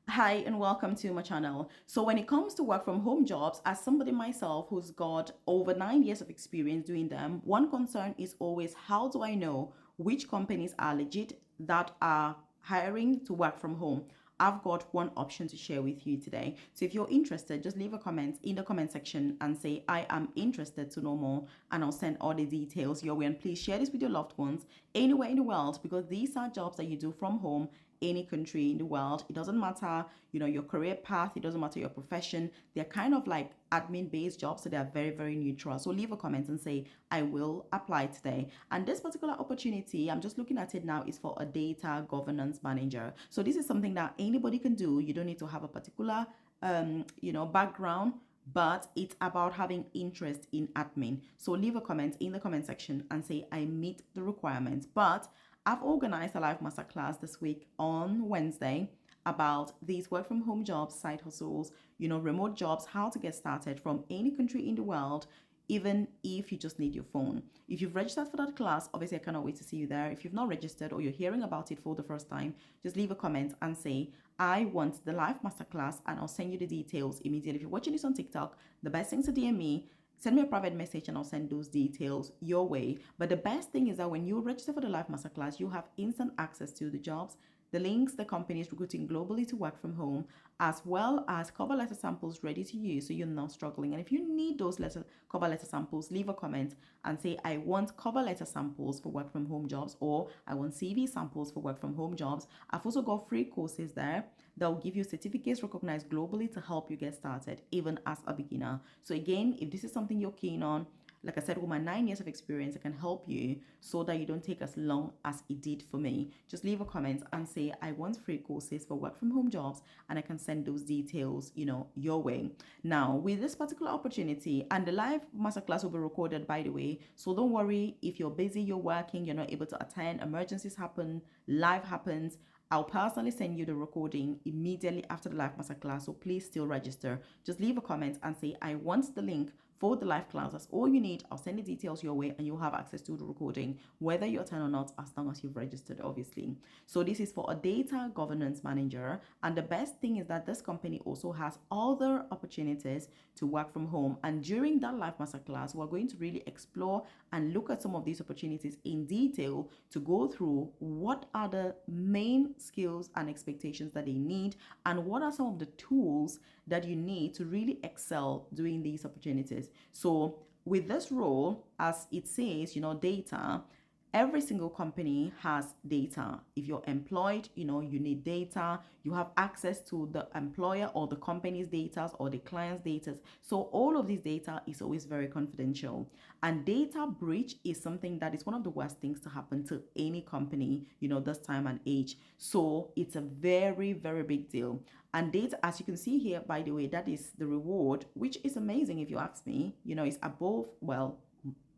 Hi and welcome to my channel. So when it comes to work from home jobs, as somebody myself who's got over 9 years of experience doing them, one concern is always how do I know which companies are legit that are hiring to work from home? I've got one option to share with you today. So if you're interested, just leave a comment in the comment section and say, I am interested to know more, and I'll send all the details your way. And please share this with your loved ones anywhere in the world because these are jobs that you do from home any country in the world. It doesn't matter, your career path, it doesn't matter your profession. They're kind of like admin based jobs, so they're very, very neutral. So leave a comment and say, I will apply today. And this particular opportunity, I'm just looking at it now, is for a data governance manager. So this is something that anybody can do. You don't need to have a particular background, but it's about having interest in admin. So leave a comment in the comment section and say I meet the requirements. But I've organized a live masterclass this week on Wednesday about these work from home jobs, side hustles, remote jobs, how to get started from any country in the world, even if you just need your phone. If you've registered for that class, obviously I cannot wait to see you there. If you've not registered or you're hearing about it for the first time, just leave a comment and say, I want the live masterclass, and I'll send you the details immediately. If you're watching this on TikTok, the best thing to DM me, send me a private message and I'll send those details your way. But the best thing is that when you register for the live masterclass, you have instant access to the jobs, the links, the companies recruiting globally to work from home, as well as cover letter samples ready to use so you're not struggling. And if you need those cover letter samples, leave a comment and say, I want cover letter samples for work from home jobs, or I want CV samples for work from home jobs. I've also got free courses there that will give you certificates recognized globally to help you get started, even as a beginner. So again, if this is something you're keen on, like I said, with my 9 years of experience, I can help you so that you don't take as long as it did for me. Just leave a comment and say, I want free courses for work from home jobs, and I can send those details, your way. Now, with this particular opportunity, and the live masterclass will be recorded, by the way, so don't worry if you're busy, you're working, you're not able to attend, emergencies happen, life happens. I'll personally send you the recording immediately after the live masterclass, so please still register. Just leave a comment and say, I want the link for the live class. That's all you need. I'll send the details your way and you'll have access to the recording, whether you attend or not, as long as you've registered, obviously. So this is for a data governance manager. And the best thing is that this company also has other opportunities to work from home. And during that live masterclass, we're going to really explore and look at some of these opportunities in detail to go through what are the main skills and expectations that they need, and what are some of the tools that you need to really excel doing these opportunities. So with this role, as it says, data, every single company has data. If you're employed, you need data. You have access to the employer or the company's data or the client's data. So all of this data is always very confidential. And data breach is something that is one of the worst things to happen to any company, this time and age. So it's a very, very big deal. And data, as you can see here, by the way, that is the reward, which is amazing if you ask me. It's above, well,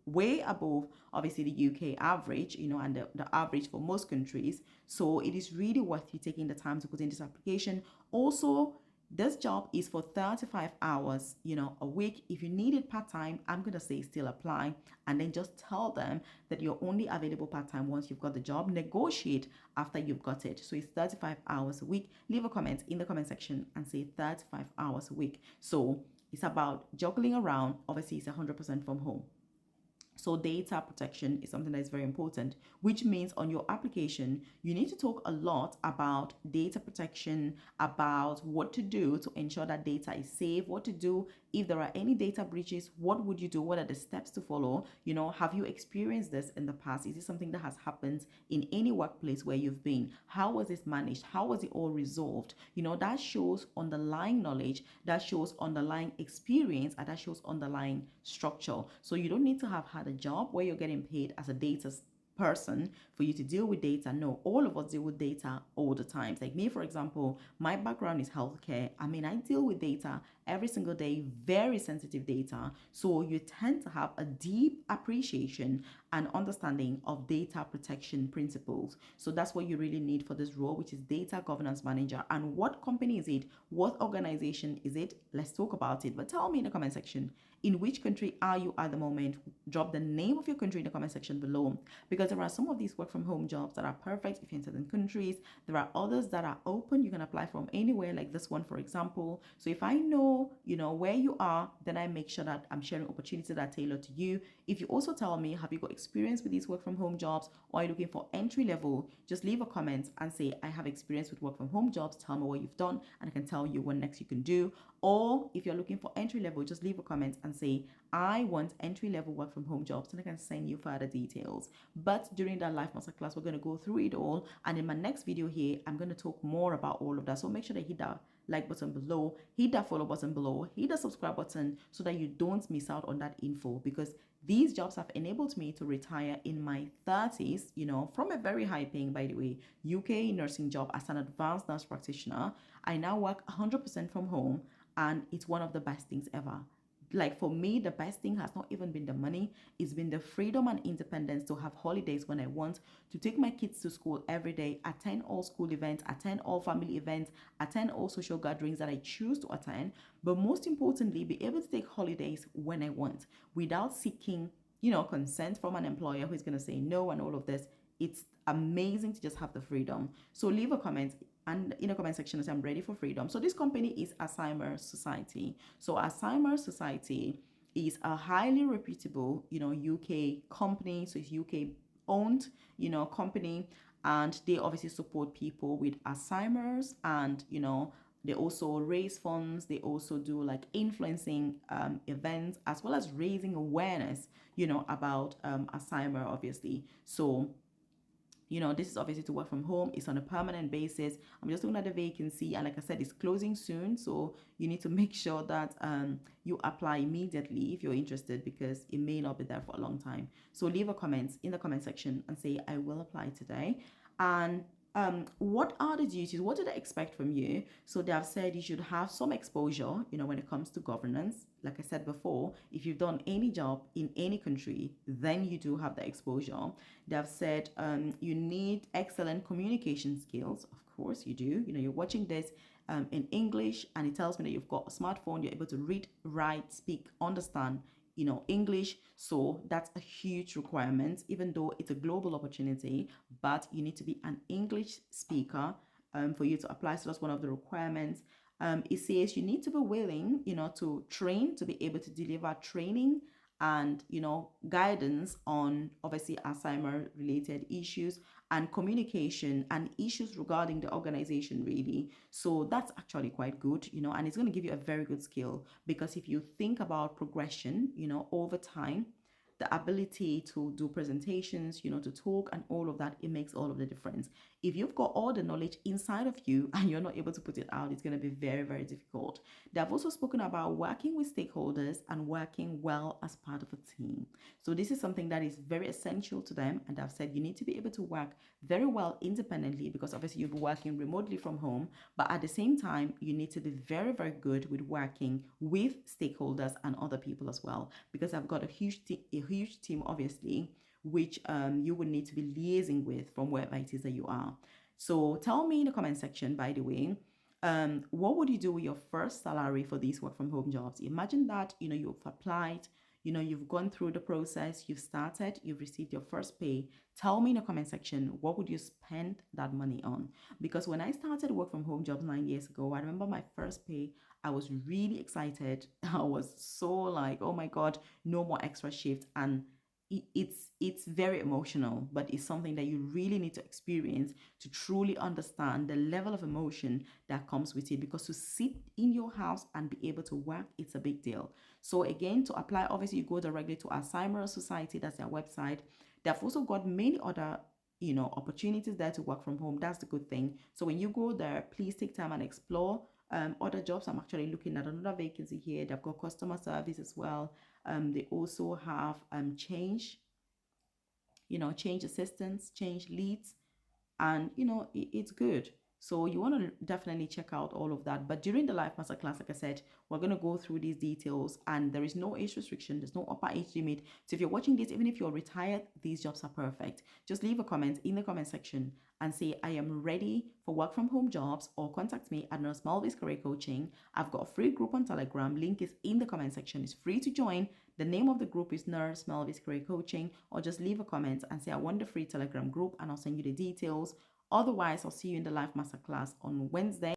way above obviously the UK average, and the average for most countries. So it is really worth you taking the time to put in this application. Also, this job is for 35 hours, a week. If you need it part-time, I'm going to say still apply, and then just tell them that you're only available part-time once you've got the job. Negotiate after you've got it. So it's 35 hours a week. Leave a comment in the comment section and say 35 hours a week. So it's about juggling around. Obviously, it's 100% from home. So data protection is something that is very important, which means on your application, you need to talk a lot about data protection, about what to do to ensure that data is safe, what to do if there are any data breaches, what would you do? What are the steps to follow? Have you experienced this in the past? Is this something that has happened in any workplace where you've been? How was this managed? How was it all resolved? That shows underlying knowledge, that shows underlying experience, and that shows underlying structure. So you don't need to have had a job where you're getting paid as a data person for you to deal with data. No, all of us deal with data all the time. Like me, for example, my background is healthcare. I deal with data every single day, very sensitive data. So you tend to have a deep appreciation and understanding of data protection principles. So that's what you really need for this role, which is data governance manager. And what company is it? What organization is it? Let's talk about it. But tell me in the comment section, in which country are you at the moment? Drop the name of your country in the comment section below, because there are some of these work from home jobs that are perfect if you're in certain countries. There are others that are open. You can apply from anywhere, like this one, for example. So if I know, where you are, then I make sure that I'm sharing opportunities that are tailored to you. If you also tell me, have you got experience with these work from home jobs, or are you looking for entry level, just leave a comment and say, I have experience with work from home jobs. Tell me what you've done, and I can tell you what next you can do. Or if you're looking for entry level, just leave a comment and say, I want entry level work from home jobs, and I can send you further details. But during that live masterclass, we're going to go through it all. And in my next video here, I'm going to talk more about all of that. So make sure that you hit that like button below, hit that follow button below, hit the subscribe button so that you don't miss out on that info, because these jobs have enabled me to retire in my 30s, from a very high paying, by the way, UK nursing job as an advanced nurse practitioner. I now work 100% from home, and it's one of the best things ever. Like, for me, the best thing has not even been the money. It's been the freedom and independence to have holidays when I want, to take my kids to school every day, attend all school events, attend all family events, attend all social gatherings that I choose to attend. But most importantly, be able to take holidays when I want without seeking, consent from an employer who's going to say no and all of this. It's amazing to just have the freedom. So leave a comment and in the comment section as I'm ready for freedom. So this company is Alzheimer's Society. So Alzheimer's Society is a highly reputable, UK company. So it's UK owned, company, and they obviously support people with Alzheimer's, and they also raise funds. They also do like influencing events, as well as raising awareness, about Alzheimer, obviously. So this is obviously to work from home. It's on a permanent basis. I'm just looking at the vacancy, and like I said, it's closing soon. So you need to make sure that you apply immediately if you're interested, because it may not be there for a long time. So leave a comment in the comment section and say, I will apply today. And what are the duties? What do they expect from you? So they have said you should have some exposure, when it comes to governance. Like I said before, if you've done any job in any country, then you do have the exposure. They have said you need excellent communication skills. Of course you do. You're watching this in English, and it tells me that you've got a smartphone. You're able to read, write, speak, understand, English. So that's a huge requirement, even though it's a global opportunity, but you need to be an English speaker for you to apply. So that's one of the requirements. It says you need to be willing, to train, to be able to deliver training and, guidance on obviously Alzheimer related issues, and communication and issues regarding the organization, really. So that's actually quite good, and it's going to give you a very good skill, because if you think about progression, over time, the ability to do presentations, to talk and all of that, it makes all of the difference. If you've got all the knowledge inside of you and you're not able to put it out, it's going to be very, very difficult. They have also spoken about working with stakeholders and working well as part of a team. So this is something that is very essential to them. And I've said you need to be able to work very well independently, because obviously you'll be working remotely from home. But at the same time, you need to be very, very good with working with stakeholders and other people as well, because I've got a huge team, obviously, which you would need to be liaising with from wherever it is that you are. So tell me in the comment section, by the way, what would you do with your first salary for these work from home jobs? Imagine that, you've applied, you've gone through the process, you've started, you've received your first pay. Tell me in the comment section, what would you spend that money on? Because when I started work from home jobs 9 years ago, I remember my first pay, I was really excited. I was so like, oh my God, no more extra shifts. And it's very emotional, but it's something that you really need to experience to truly understand the level of emotion that comes with it, because to sit in your house and be able to work, it's a big deal. So again, to apply, obviously you go directly to Alzheimer's Society. That's their website. They've also got many other opportunities there to work from home. That's the good thing. So when you go there, please take time and explore other jobs. I'm actually looking at another vacancy here. They've got customer service as well. They also have change assistance, change leads, and it's good. So you want to definitely check out all of that. But during the live masterclass, like I said, we're going to go through these details, and there is no age restriction. There's no upper age limit. So if you're watching this, even if you're retired, these jobs are perfect. Just leave a comment in the comment section and say, I am ready for work from home jobs, or contact me at Nurse Malvis Career Coaching. I've got a free group on Telegram. Link is in the comment section. It's free to join. The name of the group is Nurse Malvis Career Coaching, or just leave a comment and say, I want the free Telegram group, and I'll send you the details. Otherwise, I'll see you in the live masterclass on Wednesday.